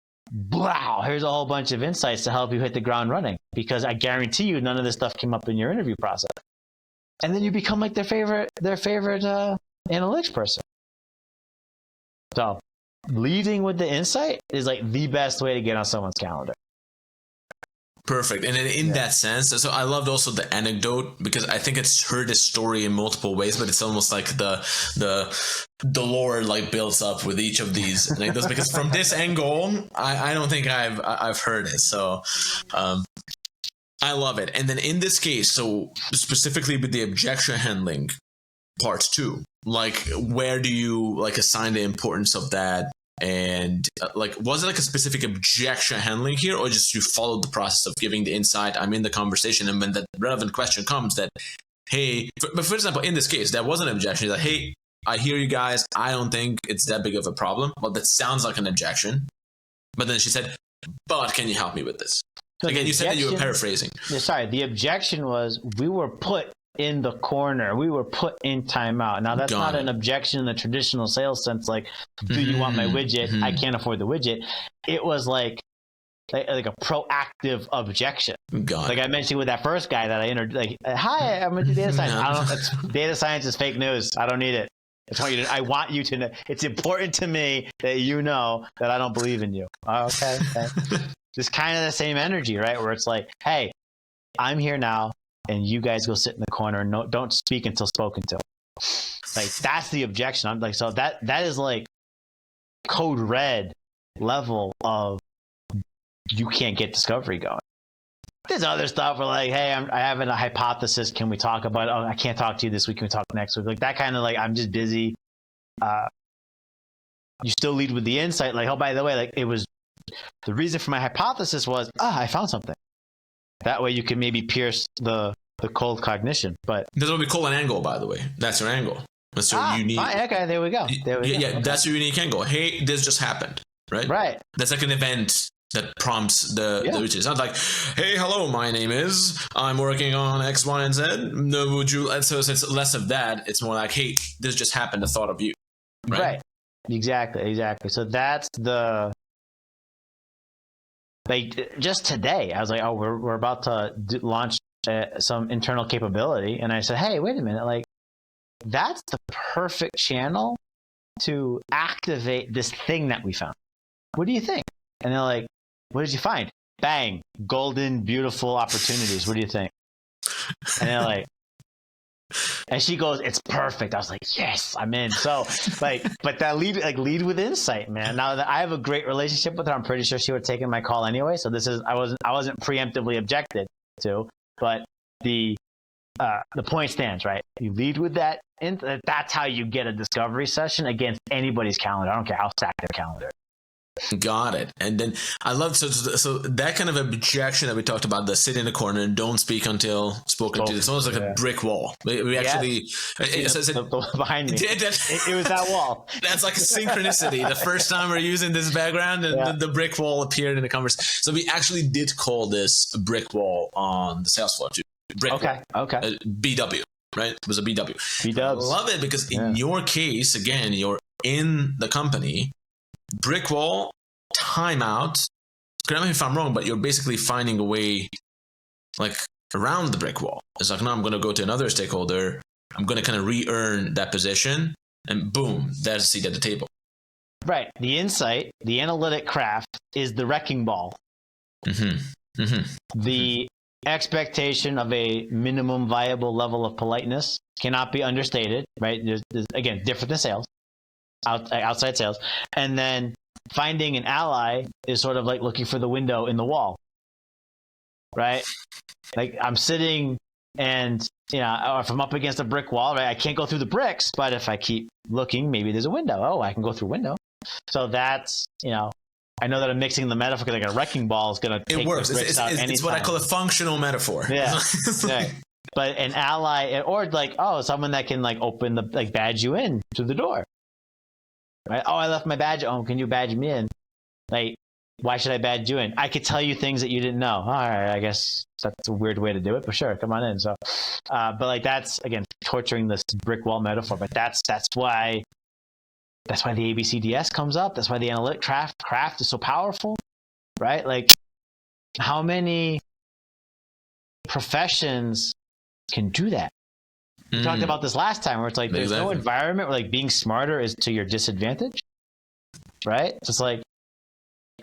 Wow, here's a whole bunch of insights to help you hit the ground running, because I guarantee you none of this stuff came up in your interview process. And then you become like their favorite analytics person. So leading with the insight is like the best way to get on someone's calendar. Perfect. And in that sense, so I loved also the anecdote, because I think it's heard this story in multiple ways, but it's almost like the lore like builds up with each of these anecdotes, because from this angle, I don't think I've heard it. So I love it. And then in this case, so specifically with the objection handling part 2, like where do you like assign the importance of that? And like, was it like a specific objection handling here, or just you followed the process of giving the insight, I'm in the conversation, and when the relevant question comes that, hey, but for example, in this case, that was an objection. Like, hey, I hear you guys. I don't think it's that big of a problem. Well, that sounds like an objection. But then she said, but can you help me with this? So again, you said that you were paraphrasing. Sorry, the objection was we were put in the corner. We were put in timeout. Now, that's not an objection in the traditional sales sense, like, do you want my widget? I can't afford the widget. It was like a proactive objection. Like I mentioned with that first guy that I entered, like, hi, I'm into data science. Data science is fake news. I don't need it. I want you to know. It's important to me that you know that I don't believe in you. Okay. Just kind of the same energy, right? Where it's like, hey, I'm here now, and you guys go sit in the corner and don't speak until spoken to. Like, that's the objection. I'm like, so that is like code red level of you can't get discovery going. There's other stuff where like, hey, I have a hypothesis. Can we talk about it? Oh, I can't talk to you this week. Can we talk next week? Like that kind of like, I'm just busy. You still lead with the insight. Like, oh, by the way, like it was the reason for my hypothesis was, I found something. That way you can maybe pierce the cold cognition. But that's what we call an angle, by the way. That's your angle. That's your unique. Okay, there we go. Yeah, okay. That's your unique angle. Hey, this just happened, right? Right. That's like an event that prompts the reach. It's not like, hey, hello, my name is, I'm working on X, Y, and Z. No, would you? And so it's less of that. It's more like, hey, this just happened. The thought of you. Right. Exactly. So that's the. Like just today, I was like, oh, we're about to launch some internal capability. And I said, hey, wait a minute. Like, that's the perfect channel to activate this thing that we found. What do you think? And they're like, what did you find? Bang, golden, beautiful opportunities. What do you think? And they're like, and she goes, it's perfect. I was like, yes, I'm in. So like, but that lead with insight, man. Now that I have a great relationship with her, I'm pretty sure she would have taken my call anyway. So this is, I wasn't preemptively objected to, but the point stands, right? You lead with that. And that's how you get a discovery session against anybody's calendar. I don't care how stacked their calendar. Got it. And then I love so that kind of objection that we talked about, the sit in the corner and don't speak until spoken to. It's almost like a brick wall. We actually behind me. It was that wall. That's like a synchronicity. The first time we're using this background, and the brick wall appeared in the conversation. So we actually did call this a brick wall on the sales floor too. Okay. BW, right? It was a BW. BW. Love it because in your case, again, you're in the company. Brick wall, timeout. Correct me if I'm wrong, but you're basically finding a way, like around the brick wall. It's like, no, I'm going to go to another stakeholder. I'm going to kind of re-earn that position, and boom, there's a seat at the table. Right. The insight, the analytic craft, is the wrecking ball. The expectation of a minimum viable level of politeness cannot be understated. Right. There's again, different than sales. Outside sales, and then finding an ally is sort of like looking for the window in the wall, right? Like I'm sitting and, or if I'm up against a brick wall, right, I can't go through the bricks, but if I keep looking, maybe there's a window. Oh, I can go through a window. So that's, I know that I'm mixing the metaphor because like a wrecking ball is going to take the bricks out anytime. It's what I call a functional metaphor. Yeah. Right. But an ally, or like, someone that can like open badge you in to the door. Right? Oh, I left my badge. Oh, can you badge me in? Like, why should I badge you in? I could tell you things that you didn't know. All right, I guess that's a weird way to do it, but sure, come on in. So, but like that's again torturing this brick wall metaphor. But that's why the ABCDS comes up. That's why the analytic craft is so powerful, right? Like, how many professions can do that? We talked about this last time where it's like there's no environment where like being smarter is to your disadvantage. right? Just like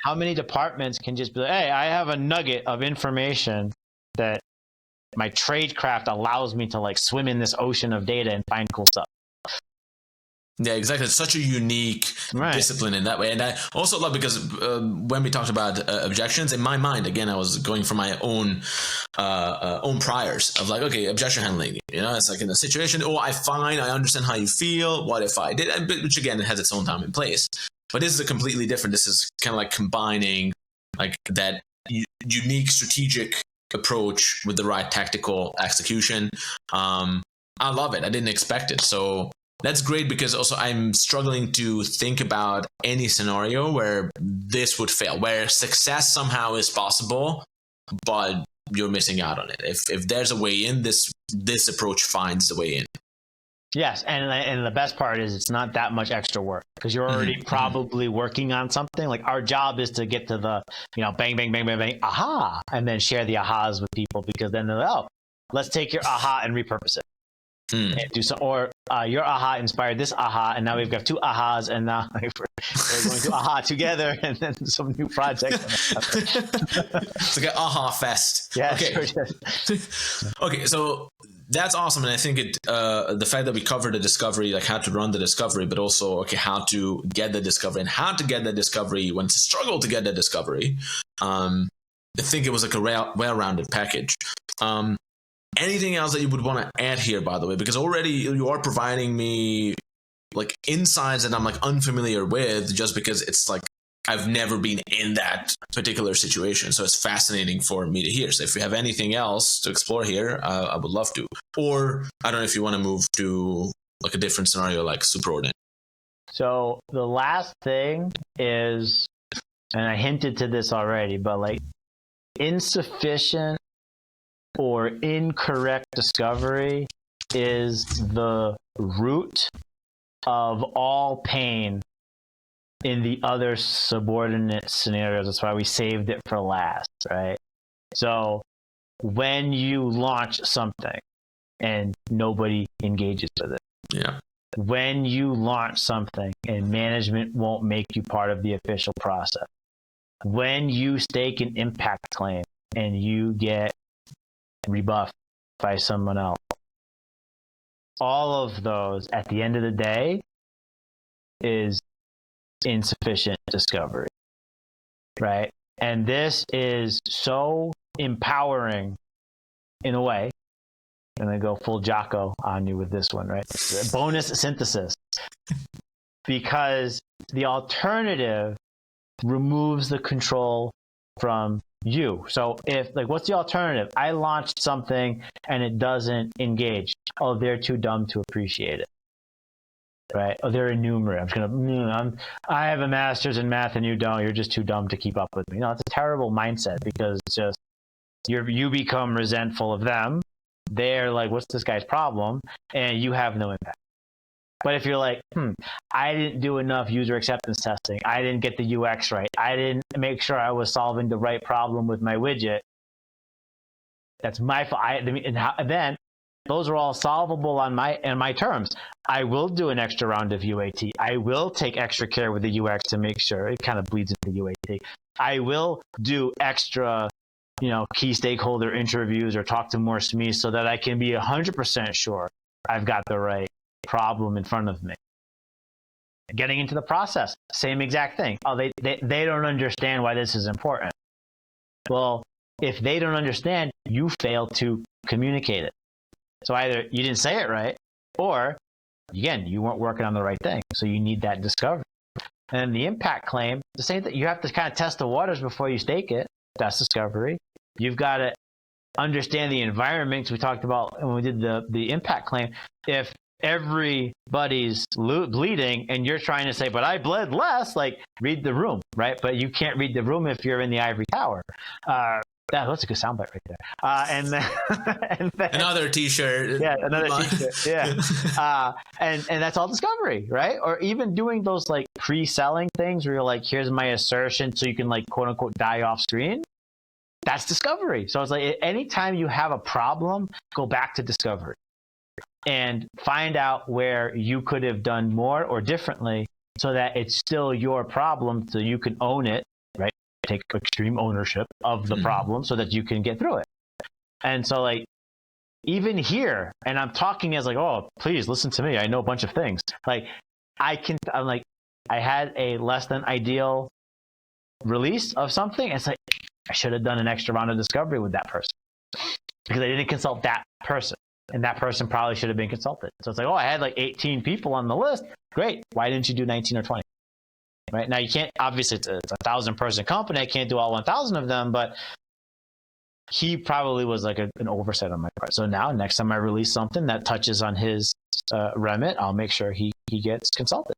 how many departments can just be like, hey, I have a nugget of information that my tradecraft allows me to like swim in this ocean of data and find cool stuff. Yeah, exactly. It's such a unique discipline in that way. And I also love because when we talked about objections, in my mind, again, I was going from my own priors of like, okay, objection handling. It's like in a situation, I understand how you feel. What if I did? Which again, it has its own time and place. But this is a completely different. This is kind of like combining like that unique strategic approach with the right tactical execution. I love it. I didn't expect it. So that's great because also I'm struggling to think about any scenario where this would fail, where success somehow is possible, but you're missing out on it. If there's a way in, this approach finds the way in. Yes, and the best part is it's not that much extra work because you're already probably working on something. Like our job is to get to the, bang, bang, bang, bang, bang, aha, and then share the ahas with people because then they're like, oh, let's take your aha and repurpose it. And do some, or your aha inspired this aha, and now we've got two ahas, and now we're going to aha together, and then some new project. It's like an aha fest. Yeah. Okay. Sure. Okay. So that's awesome, and I think the fact that we covered the discovery, like how to run the discovery, but also how to get the discovery and how to get the discovery when to struggle to get the discovery. I think it was like a well-rounded package. Anything else that you would want to add here, by the way, because already you are providing me like insights that I'm like unfamiliar with just because it's like I've never been in that particular situation. So it's fascinating for me to hear. So if you have anything else to explore here, I would love to. Or I don't know if you want to move to like a different scenario like superordinate. So the last thing is, and I hinted to this already, but like insufficient or incorrect discovery is the root of all pain in the other subordinate scenarios. That's why we saved it for last, right? So when you launch something and nobody engages with it, yeah. When you launch something and management won't make you part of the official process, when you stake an impact claim and you get rebuffed by someone else. All of those at the end of the day is insufficient discovery, right? And this is so empowering in a way. I'm going to go full Jocko on you with this one, right? Bonus synthesis. Because the alternative removes the control from you. So if like, what's the alternative? I launched something and it doesn't engage. Oh, they're too dumb to appreciate it. Right? Oh, they're enumerate. I have a master's in math and you don't. You're just too dumb to keep up with me. No, it's a terrible mindset because it's just you become resentful of them. They're like, what's this guy's problem? And you have no impact. But if you're like, I didn't do enough user acceptance testing. I didn't get the UX right. I didn't make sure I was solving the right problem with my widget. That's my fault. And then those are all solvable on my terms. I will do an extra round of UAT. I will take extra care with the UX to make sure it kind of bleeds into UAT. I will do extra, key stakeholder interviews or talk to more SMEs so that I can be 100% sure I've got the right problem in front of me. Getting into the process, same exact thing. Oh, they don't understand why this is important. Well, if they don't understand, you fail to communicate it. So either you didn't say it right, or again, you weren't working on the right thing. So you need that discovery. And the impact claim, the same thing. You have to kind of test the waters before you stake it. That's discovery. You've got to understand the environment. We talked about when we did the impact claim. If everybody's bleeding and you're trying to say, but I bled less, like read the room, right? But you can't read the room if you're in the ivory tower. That's a good soundbite right there. And then another T-shirt. Yeah, another T-shirt. Yeah. And that's all discovery, right? Or even doing those like pre-selling things where you're like, here's my assertion, so you can like quote unquote die off screen. That's discovery. So it's like anytime you have a problem, go back to discovery and find out where you could have done more or differently so that it's still your problem, so you can own it, right? Take extreme ownership of the problem so that you can get through it. And so like, even here, and I'm talking as like, oh, please listen to me. I know a bunch of things. Like I'm like, I had a less than ideal release of something. It's like, I should have done an extra round of discovery with that person because I didn't consult that person. And that person probably should have been consulted. So it's like, oh, I had like 18 people on the list. Great. Why didn't you do 19 or 20? Right now, you can't, obviously it's a 1,000-person company. I can't do all 1,000 of them, but he probably was like an oversight on my part. So now next time I release something that touches on his remit, I'll make sure he gets consulted.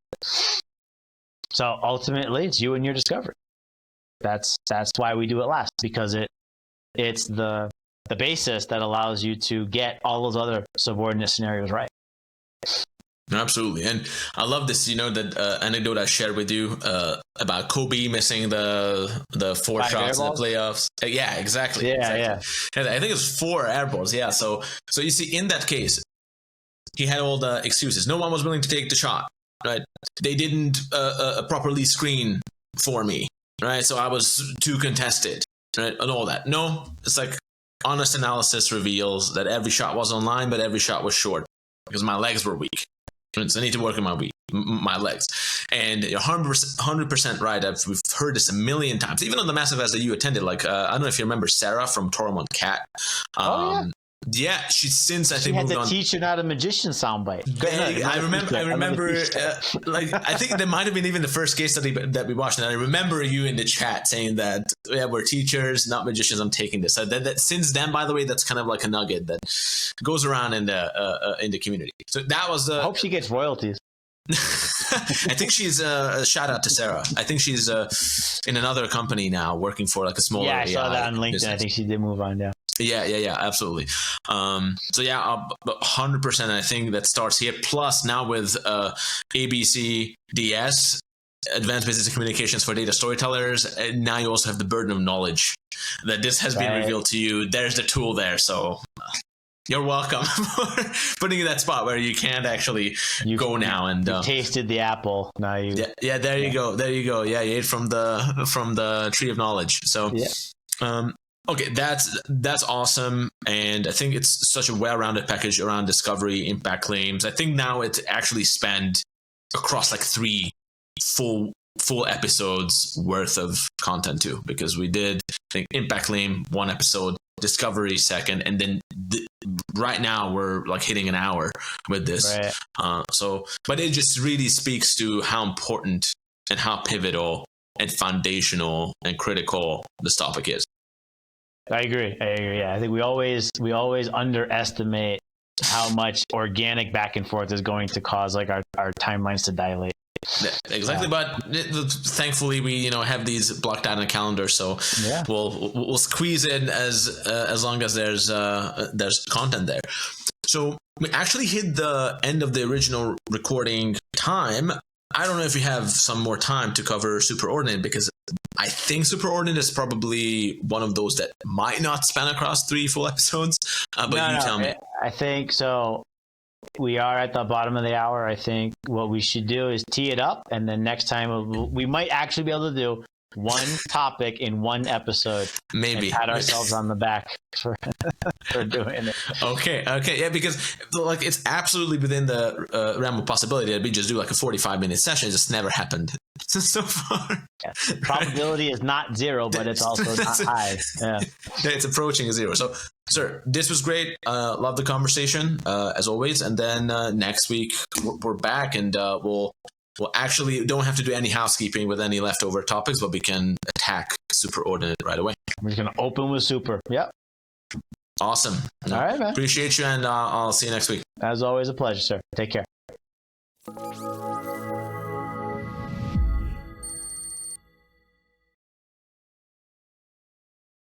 So ultimately it's you and your discovery. That's why we do it last, because it's the basis that allows you to get all those other subordinate scenarios right. Absolutely. And I love this, that anecdote I shared with you about Kobe missing the 4 shots in the playoffs. Yeah, exactly. Yeah, exactly. yeah. I think it's 4 air balls. Yeah. So you see, in that case, he had all the excuses. No one was willing to take the shot, right? They didn't properly screen for me, right? So I was too contested, right? And all that. No, it's like honest analysis reveals that every shot was online, but every shot was short because my legs were weak. So I need to work on my legs. And you're 100% right. We've heard this a million times, even on the massive as that you attended. Like, I don't know if you remember Sarah from Tormund Cat. Yeah, she's since I think moved on. She had to teach you not a magician soundbite. I remember. Like, I think there might have been even the first case study that we watched, and I remember you in the chat saying that we're teachers, not magicians. I'm taking this. So that since then, by the way, that's kind of like a nugget that goes around in the community. So that was the. I hope she gets royalties. I think she's a shout out to Sarah. I think she's in another company now, working for like a smaller. Yeah, I saw that on LinkedIn. Business. I think she did move on. Yeah, absolutely. So yeah, 100%. I think that starts here. Plus now with ABC DS, Advanced Business and Communications for Data Storytellers, and now you also have the burden of knowledge that this has been revealed to you. There's the tool there, so you're welcome for putting in that spot where you can't actually go now and you tasted the apple. Now you. Yeah. There you go. Yeah, you ate from the tree of knowledge. So. Yeah. Okay, that's awesome, and I think it's such a well-rounded package around discovery, impact claims. I think now it's actually spanned across like 3 full episodes worth of content too, because we did, I think, impact claim 1 episode, discovery 2nd, and then right now we're like hitting an hour with this. Right. But it just really speaks to how important and how pivotal and foundational and critical this topic is. I agree. Yeah, I think we always underestimate how much organic back and forth is going to cause like our timelines to dilate. Exactly, but thankfully we have these blocked out in a calendar, so we'll squeeze in as long as there's content there. So we actually hit the end of the original recording time. I don't know if we have some more time to cover superordinate, because I think superordinate is probably one of those that might not span across 3 full episodes. But you tell me. I think so. We are at the bottom of the hour. I think what we should do is tee it up, and then next time we might actually be able to do 1 topic in 1 episode. Maybe. And pat ourselves on the back for doing it. Okay. Yeah, because like it's absolutely within the realm of possibility that we just do like a 45-minute session. It just never happened so far. Yeah. Probability is not 0, but it's also not high. Yeah. It's approaching 0. So, sir, this was great. Love the conversation as always. And then next week we're back, and we'll actually don't have to do any housekeeping with any leftover topics, but we can attack superordinate right away. We're just going to open with super. Yep. Awesome. All right, man. Appreciate you, and I'll see you next week. As always, a pleasure, sir. Take care.